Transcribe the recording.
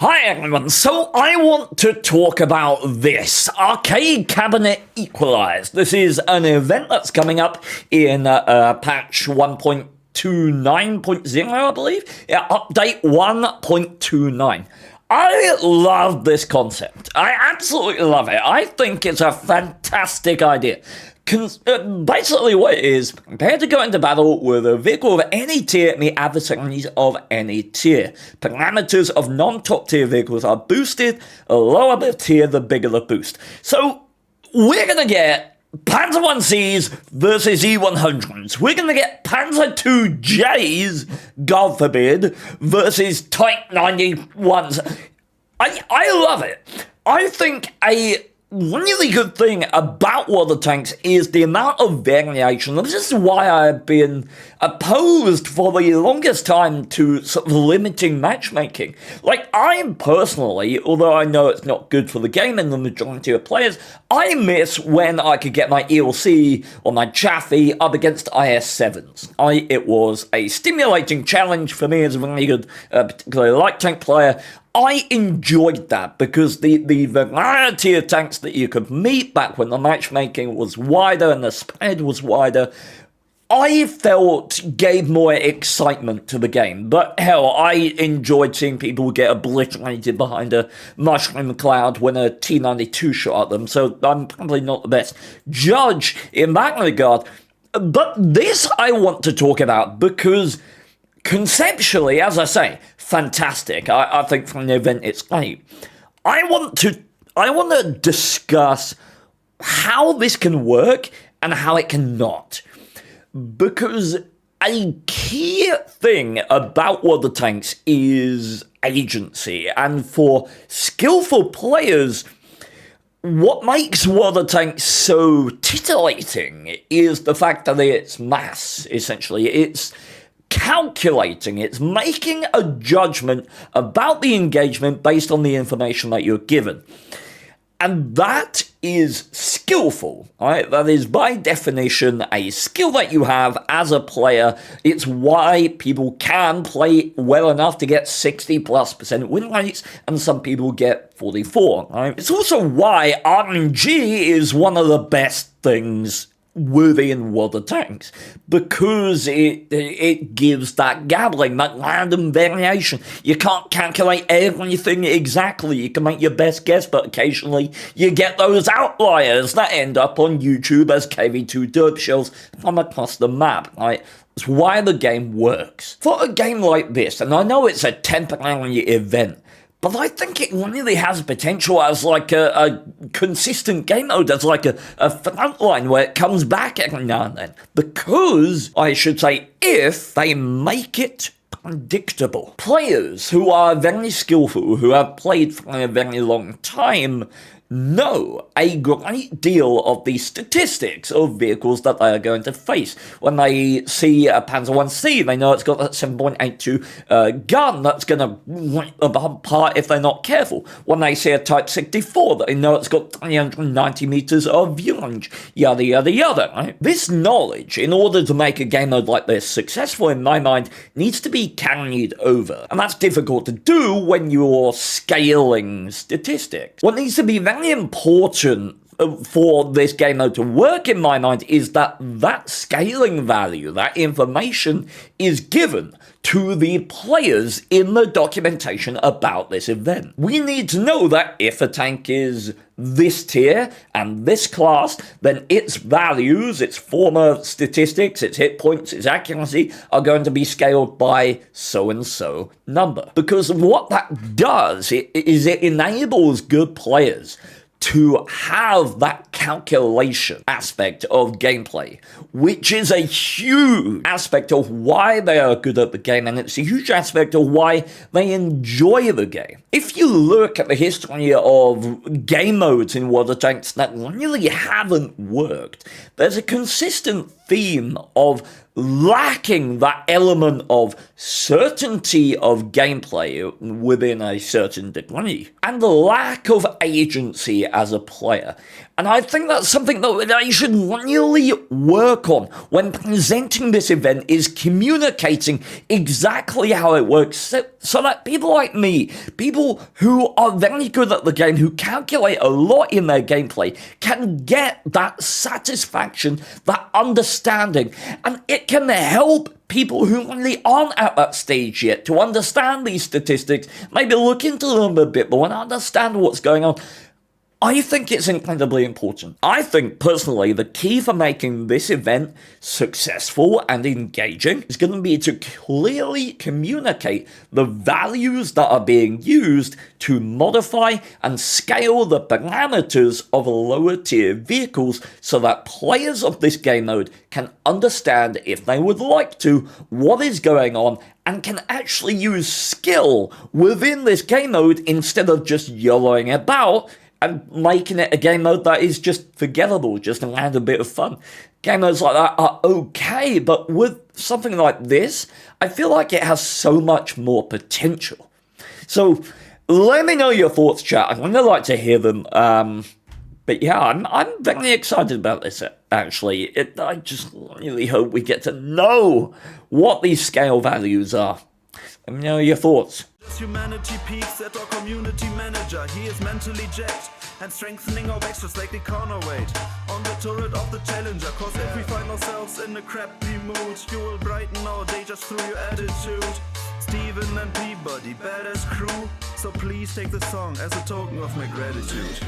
Hi everyone, so I want to talk about this, Arcade Cabinet Equalized. This is an event that's coming up in patch 1.29.0, I believe. Yeah, update 1.29. I love this concept. I absolutely love it. I think it's a fantastic idea. Basically what it is, prepare to go into battle with a vehicle of any tier and the adversaries of any tier. Parameters of non-top tier vehicles are boosted, the lower the tier, the bigger the boost. So, we're gonna get Panzer 1Cs versus E100s. We're gonna get Panzer 2Js, God forbid, versus Type 91s. I love it. I think a really good thing about World of Tanks is the amount of variation. This is why I've been opposed for the longest time to sort of limiting matchmaking. Like, I personally, although I know it's not good for the game and the majority of players, I miss when I could get my ELC or my Chaffee up against IS-7s. It was a stimulating challenge for me as a really good, particularly light tank player. I enjoyed that because the variety of tanks that you could meet back when the matchmaking was wider and the spread was wider, I felt gave more excitement to the game. But hell, I enjoyed seeing people get obliterated behind a mushroom cloud when a T-92 shot at them, so I'm probably not the best judge in that regard. But this I want to talk about because conceptually, as I say, fantastic. I think from the event it's great. I want to discuss how this can work and how it cannot. Because a key thing about World of Tanks is agency. And for skillful players, what makes World of Tanks so titillating is the fact that it's mass, essentially. It's calculating, it's making a judgment about the engagement based on the information that you're given. And that is skillful, right? That is by definition a skill that you have as a player. It's why people can play well enough to get 60+% win rates, and some people get 44, right? It's also why RNG is one of the best things within World of Tanks, because it gives that gambling, that random variation. You can't calculate everything exactly. You can make your best guess, but occasionally you get those outliers that end up on YouTube as KV2 derp shells from across the map, right? That's why the game works. For a game like this, and I know it's a temporary event, but I think it really has potential as like a consistent game mode, as like a frontline where it comes back every now and then. Because, I should say, if they make it predictable. Players who are very skillful, who have played for a very long time, know a great deal of the statistics of vehicles that they are going to face. When they see a Panzer 1C, they know it's got that 7.82 gun that's going to rip them apart if they're not careful. When they see a Type 64, they know it's got 390 meters of view range, yada yada yada, right? This knowledge, in order to make a game mode like this successful in my mind, needs to be carried over. And that's difficult to do when you're scaling statistics. What needs to be very important for this game mode to work in my mind is that scaling value, that information is given to the players in the documentation about this event. We need to know that if a tank is this tier and this class, then its values, its former statistics, its hit points, its accuracy are going to be scaled by so-and-so number. Because what that does is it enables good players to have that calculation aspect of gameplay, which is a huge aspect of why they are good at the game, and it's a huge aspect of why they enjoy the game. If you look at the history of game modes in World of Tanks that really haven't worked, there's a consistent theme of lacking that element of certainty of gameplay within a certain degree, and the lack of agency as a player. And I think that's something that they should really work on when presenting this event, is communicating exactly how it works, so that people like me, people who are very good at the game, who calculate a lot in their gameplay, can get that satisfaction, that understanding, and it can help people who really aren't at that stage yet to understand these statistics, maybe look into them a bit more and understand what's going on. I think it's incredibly important. I think, personally, the key for making this event successful and engaging is going to be to clearly communicate the values that are being used to modify and scale the parameters of lower tier vehicles, so that players of this game mode can understand, if they would like to, what is going on, and can actually use skill within this game mode instead of just YOLOing about and making it a game mode that is just forgettable, just to add a bit of fun. Game modes like that are okay, but with something like this, I feel like it has so much more potential. So, let me know your thoughts, chat. I'd really like to hear them. But yeah, I'm very excited about this, actually. I just really hope we get to know what these scale values are. Let me know your thoughts. Humanity peaks at our community manager. He is mentally jacked and strengthening our backs just like the counterweight on the turret of the challenger. Cause if we find ourselves in a crappy mood, you will brighten our day just through your attitude. Steven and Peabody, badass crew. So please take the song as a token of my gratitude.